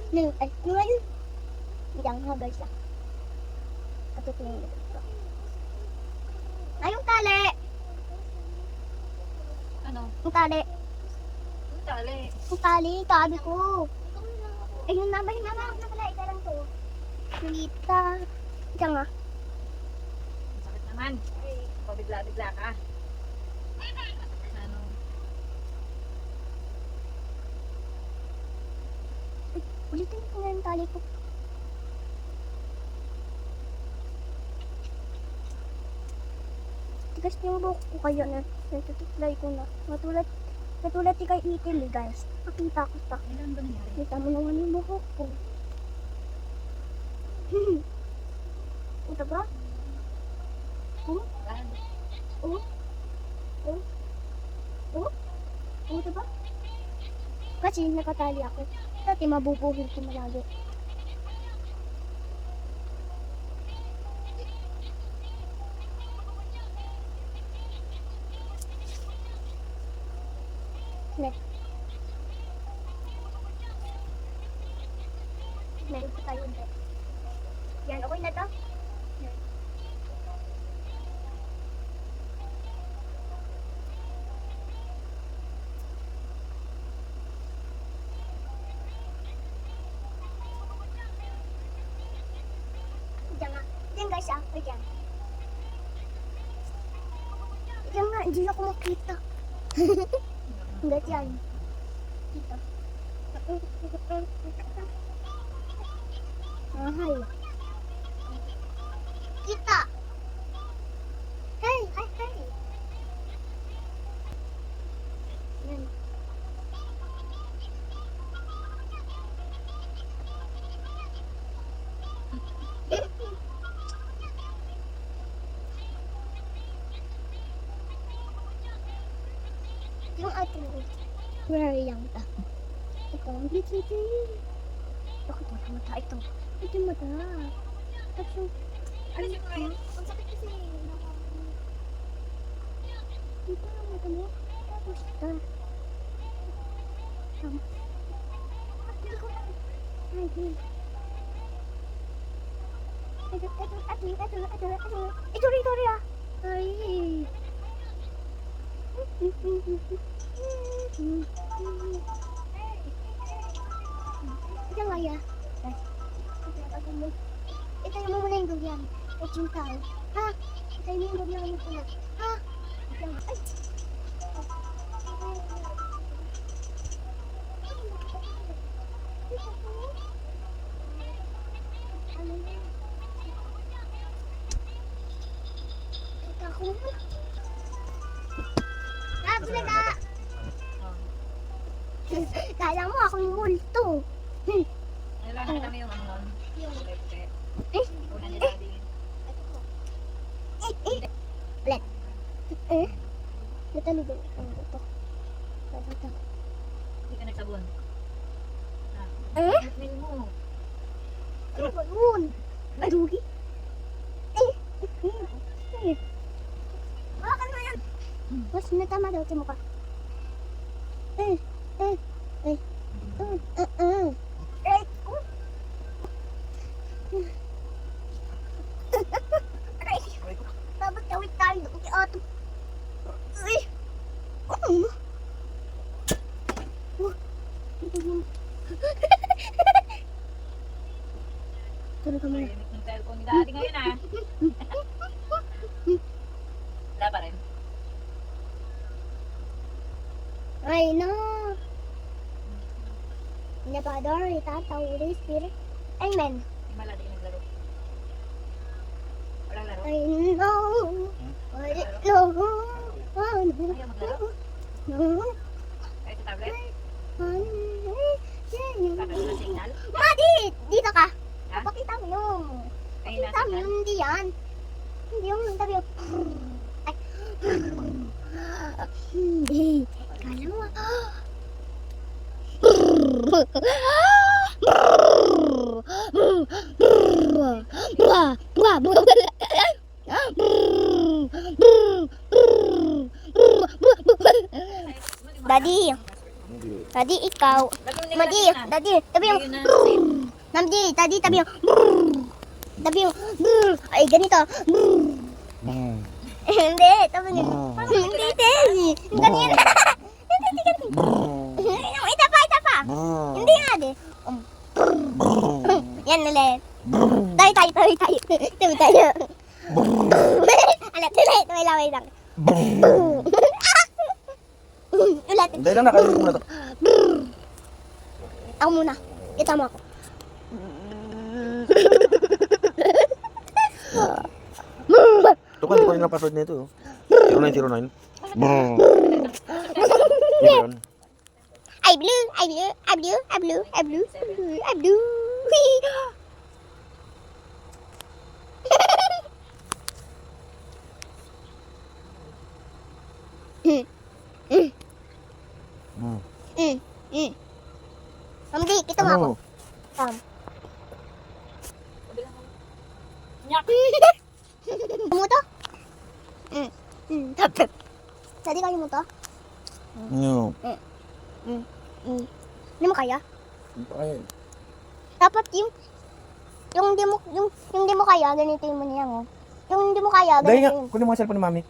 Ay, ngayon. Diyan nga guys ah. Katutunin ito. Ay, yung tali. Ano? Yung tali. Yung tali. Yung tali, tabi ko. Ayun na, balik na pala. Ika lang to. Nalita. Diyan nga. Sakit naman. Pabigla-bigla ka. Ano? Ulitin ko nga yung tali ko. Tigas yung buhok ko kaya na. Natutulay ko na. Natulad kay Italy guys. Makita ko pa. Ilan ba nangyari? Kita mo naman yung buhok ko. Ito ba? Oh? Saan? Oh? Oh? Oh? Oh, ito ba? Kasi nakatali ako. Dati mabubuhol ko malagi. Next. Meron pa tayo ulit. Yan, okay na to? Yan. Diyan nga. Diyan guys ah. Diyan. Diyan nga. Hindi ako makita. Hanggat yan. Dito. Mahal. Kita. Hey, hey, hey. Yan. Yung ating very young ta. Ito, ang blitz-blitz. Bakit mata ito? Ito yung mata. Tapos yung... Ano yung ngayon? Ang sakit kasi. Dito ang mata mo. Tapos ito. Tama. Hindi ko lang. Ay, hindi. Ito rin ah. Ay. Ito nga ya. Ito yung muna yung durian. At yung tao. Ha? Ito yung durian mo pala. Ha? Ito nga. Ay! Ano yan? Ito ako naman. Sinaga! Kala mo ako yung multo. Kailangan kita mo yung ano? Yung... Pepe. Eh? Una ni Daddy. Ulit. Natalubin ako ito. Ito. Hindi ka nagsabon. Nail mo. Ano ba yun? Ay, rugi. Wala ka na yan. Mas natama daw sa mukha. Dapat tawid tayo doon kay Ato. Ay! Ano? Tulog ka muna. Tahimik ng cellphone ni Daddy ngayon ah. Wala pa rin. Ay, no! Napador, itataw, Holy Spirit. Amen. Hindi maladi naglaro. Walang laro. I know. I know. Ayaw maglaro. No. Kahit sa tablet. Dito Kakalo ng signal. ka. Ha? Pakita mo yung. Ayun na Pakita mo signal. yung hindi yan. Hindi yung sabi yung. Ay. Hindi. Kala mo. Daddy, ikaw. Lagyan mo Madi, daddy, tabi yung, Ayun na, same. Namdi, daddy, tabi yung, tabi yung, ay, ganito. Hindi, tabi yung, hindi, daddy. Ganyan. Hindi, ganyan. Ita pa. Hindi nga, di. Yan ulit. Tayo. Tabi tayo. Alat, wait lang. Ulit. Hindi lang, nakainin ko na to. Ako muna. Kita mo ako. Tukan ko yung password nito. 0909. Yun. I blue. Namdi, kita mo ako. Ano? Tam. Nyak! Mo to? Tapos. Tadi kaya mo to? Ano? Hindi mo kaya? Ay, Dapat yung di mo kaya, ganito mo niya mo. Yung di mo kaya, dahil nga, ganito kunin mo ang cellphone ni mami.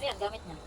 Ayan, gamit niya.